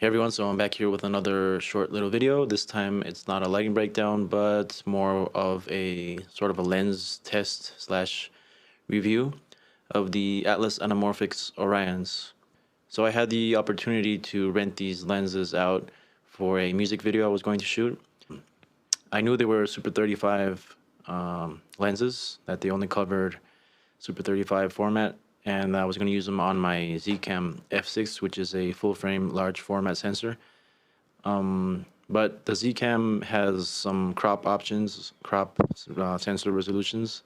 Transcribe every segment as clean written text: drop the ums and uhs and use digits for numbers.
Hey everyone, so I'm back here with another short little video. This time it's not a lighting breakdown, but more of a sort of a lens test slash review of the Atlas Anamorphics Orions. So I had the opportunity to rent these lenses out for a music video I was going to shoot. I knew they were Super 35 lenses, that they only covered Super 35 format, and I was going to use them on my Zcam F6, which is a full-frame large format sensor. But the Zcam has some crop options, sensor resolutions,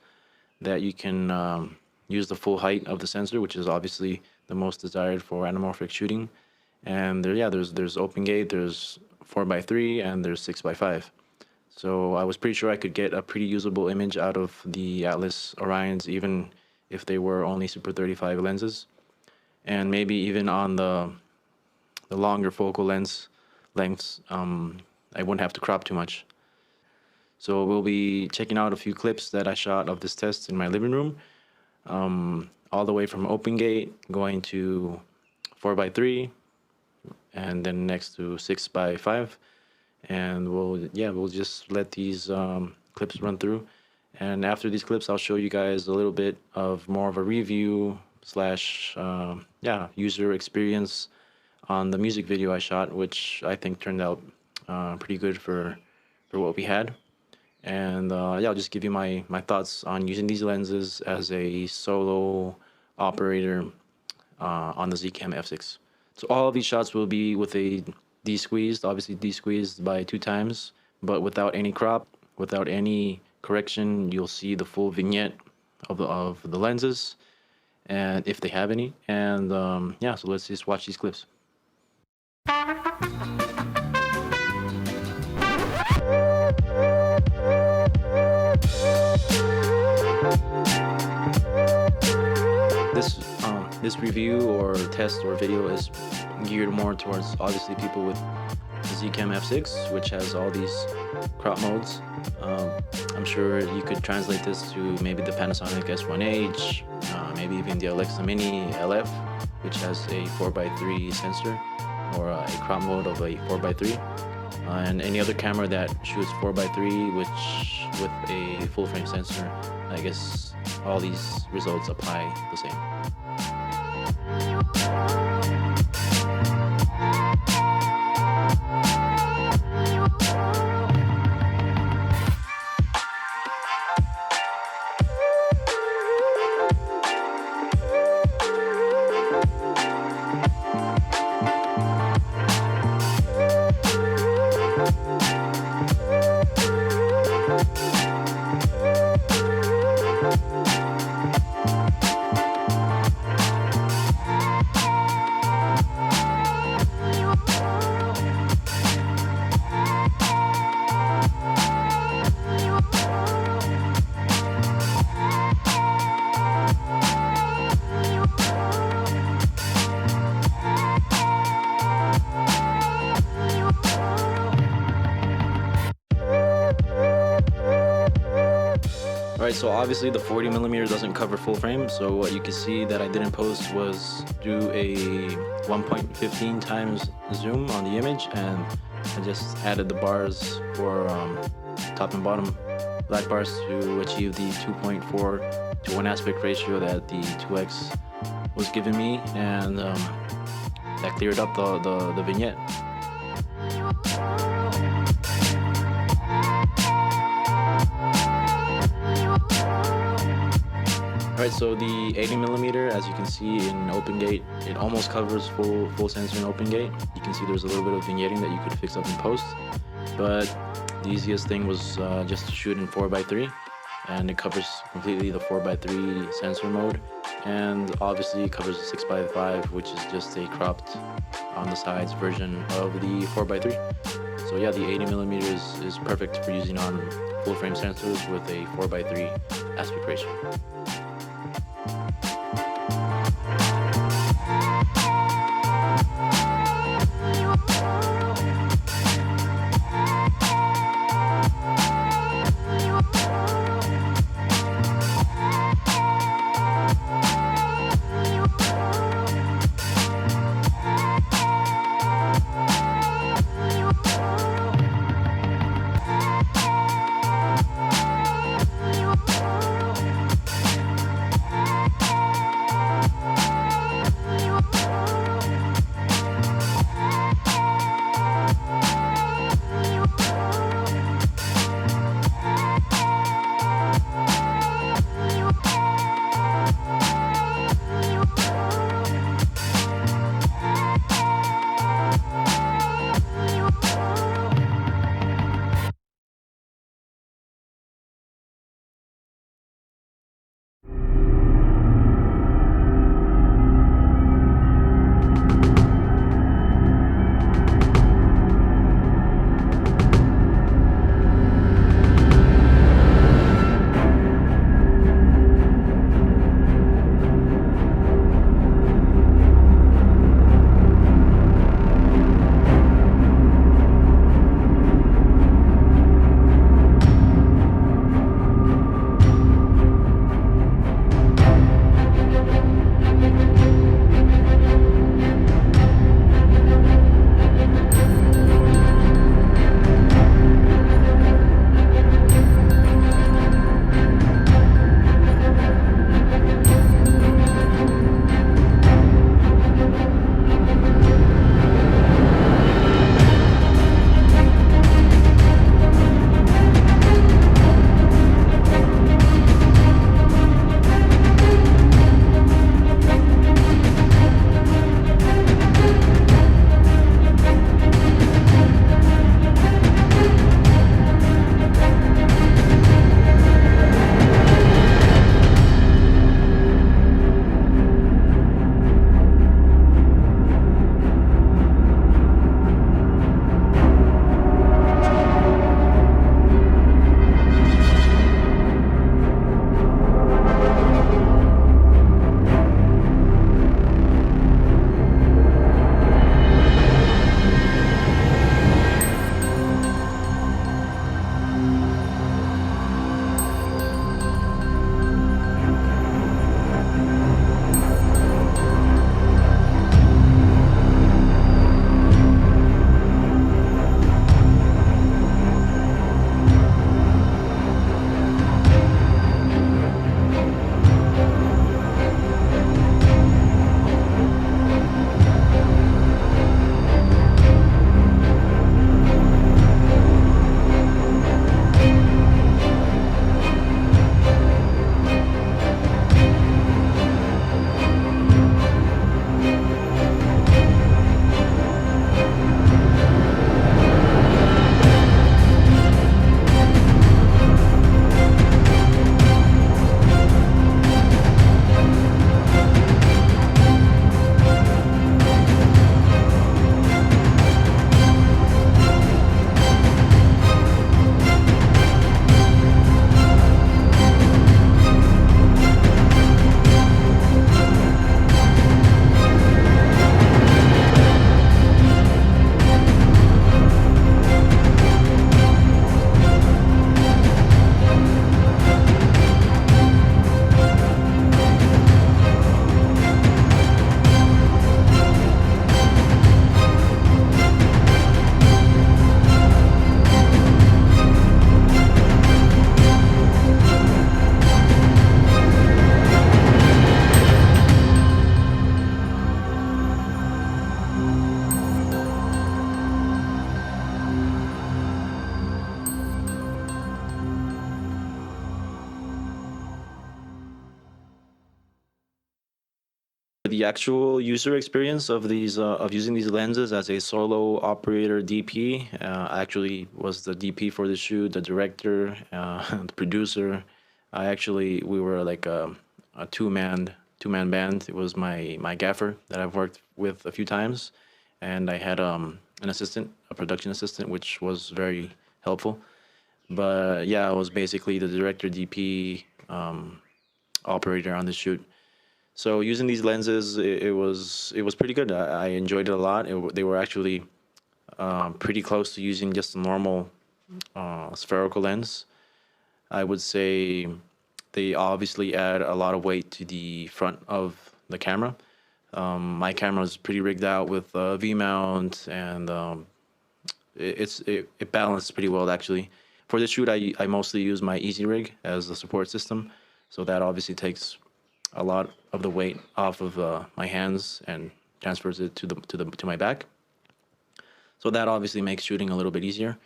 that you can use the full height of the sensor, which is obviously the most desired for anamorphic shooting. And there's open gate, there's 4x3, and there's 6x5. So I was pretty sure I could get a pretty usable image out of the Atlas Orions, even if they were only Super 35 lenses, and maybe even on the longer focal lengths, I wouldn't have to crop too much. So we'll be checking out a few clips that I shot of this test in my living room, all the way from open gate going to 4x3, and then next to 6x5, and we'll just let these clips run through. And after these clips, I'll show you guys a little bit of more of a review slash user experience on the music video I shot, which I think turned out pretty good for what we had. And I'll just give you my thoughts on using these lenses as a solo operator on the Zcam F6. So all of these shots will be with a de-squeezed, obviously de-squeezed by 2 times, but without any crop, without any correction. You'll see the full vignette of the lenses, and if they have any. And so let's just watch these clips. This review or test or video is geared more towards obviously people with the Zcam F6, which has all these crop modes. I'm sure you could translate this to maybe the Panasonic S1H, maybe even the Alexa Mini LF, which has a 4x3 sensor, or a crop mode of a 4x3, and any other camera that shoots 4x3 which with a full frame sensor. I guess all these results apply the same. Alright, so obviously the 40mm doesn't cover full frame, so what you can see that I didn't post was do a 1.15 times zoom on the image, and I just added the bars for top and bottom black bars to achieve the 2.4 to 1 aspect ratio that the 2X was giving me, and that cleared up the vignette. Alright, so the 80mm, as you can see in open gate, it almost covers full sensor in open gate. You can see there's a little bit of vignetting that you could fix up in post, but the easiest thing was just to shoot in 4x3, and it covers completely the 4x3 sensor mode, and obviously it covers the 6x5, which is just a cropped on the sides version of the 4x3. So yeah, the 80mm is perfect for using on full frame sensors with a 4x3 aspect ratio. the actual user experience of these of using these lenses as a solo operator DP, I actually was the DP for the shoot, the director, the producer. We were like a two-man band. It was my gaffer that I've worked with a few times, and I had an assistant, a production assistant, which was very helpful. But yeah, I was basically the director, DP, operator on the shoot. So using these lenses, it was pretty good. I enjoyed it a lot. They were actually pretty close to using just a normal spherical lens. I would say they obviously add a lot of weight to the front of the camera. My camera is pretty rigged out with V-mount, and it balanced pretty well actually. For the shoot, I mostly use my Easy Rig as the support system, so that obviously takes a lot of the weight off of my hands and transfers it to my back. So that obviously makes shooting a little bit easier.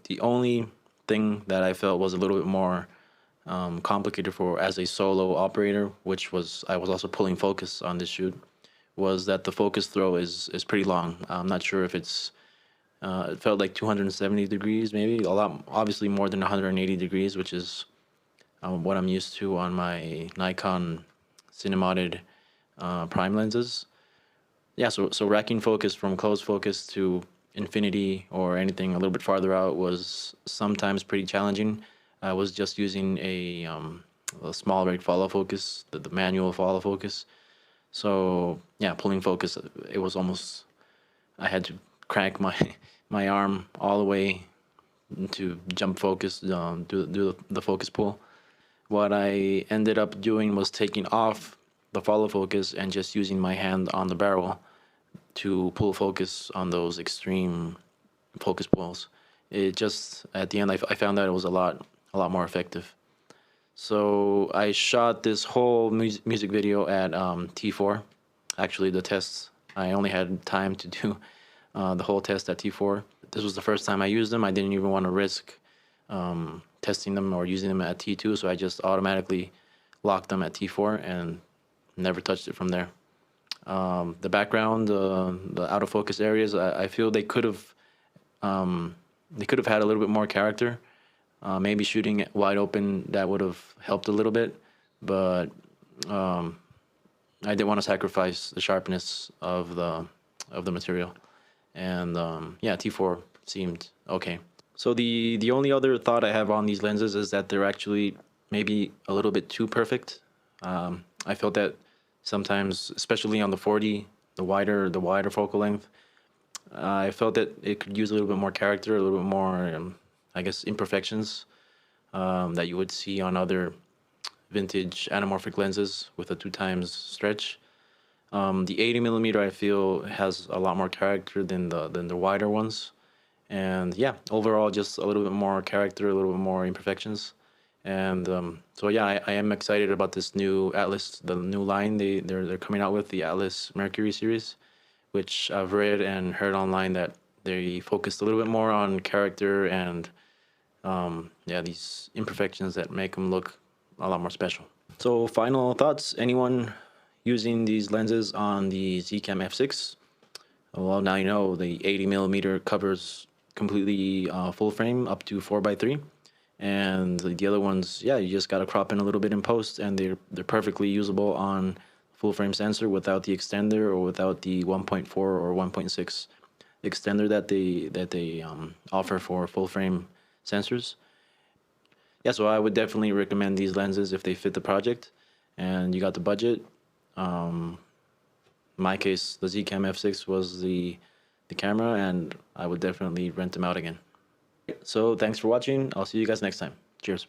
The only thing that I felt was a little bit more complicated for as a solo operator, which was I was also pulling focus on this shoot, was that the focus throw is pretty long. I'm not sure if it felt like 270 degrees, maybe a lot, obviously more than 180 degrees, which is what I'm used to on my Nikon cinematid prime lenses. Yeah, so racking focus from close focus to infinity or anything a little bit farther out was sometimes pretty challenging. I was just using a small rig follow focus, the manual follow focus. So yeah, pulling focus, it was almost, I had to crank my arm all the way to jump focus, do the focus pull. What I ended up doing was taking off the follow focus and just using my hand on the barrel to pull focus on those extreme focus pulls. It just, at the end, I found that it was a lot more effective. So I shot this whole music video at T4. Actually, the tests, I only had time to do the whole test at T4. This was the first time I used them. I didn't even want to risk testing them or using them at T2, so I just automatically locked them at T4 and never touched it from there. The background, the out of focus areas, I feel they could have had a little bit more character. Maybe shooting it wide open, that would have helped a little bit, but I didn't want to sacrifice the sharpness of the material. And yeah, T4 seemed okay. So the only other thought I have on these lenses is that they're actually maybe a little bit too perfect. I felt that sometimes, especially on the 40, the wider focal length, I felt that it could use a little bit more character, a little bit more, I guess, imperfections that you would see on other vintage anamorphic lenses with a 2x stretch. The 80mm I feel has a lot more character than the wider ones. And yeah, overall, just a little bit more character, a little bit more imperfections. And so yeah, I am excited about this new Atlas, the new line they're coming out with, the Atlas Mercury series, which I've read and heard online that they focused a little bit more on character and yeah, these imperfections that make them look a lot more special. So final thoughts, anyone using these lenses on the Zcam F6, well, now you know the 80mm covers completely full frame up to 4:3, and the other ones, yeah, you just got to crop in a little bit in post, and they're perfectly usable on full frame sensor without the extender or without the 1.4 or 1.6 extender that they offer for full frame sensors. Yeah, so I would definitely recommend these lenses if they fit the project and you got the budget. In my case, the Zcam F6 was the camera, and I would definitely rent them out again. So thanks for watching. I'll see you guys next time. Cheers.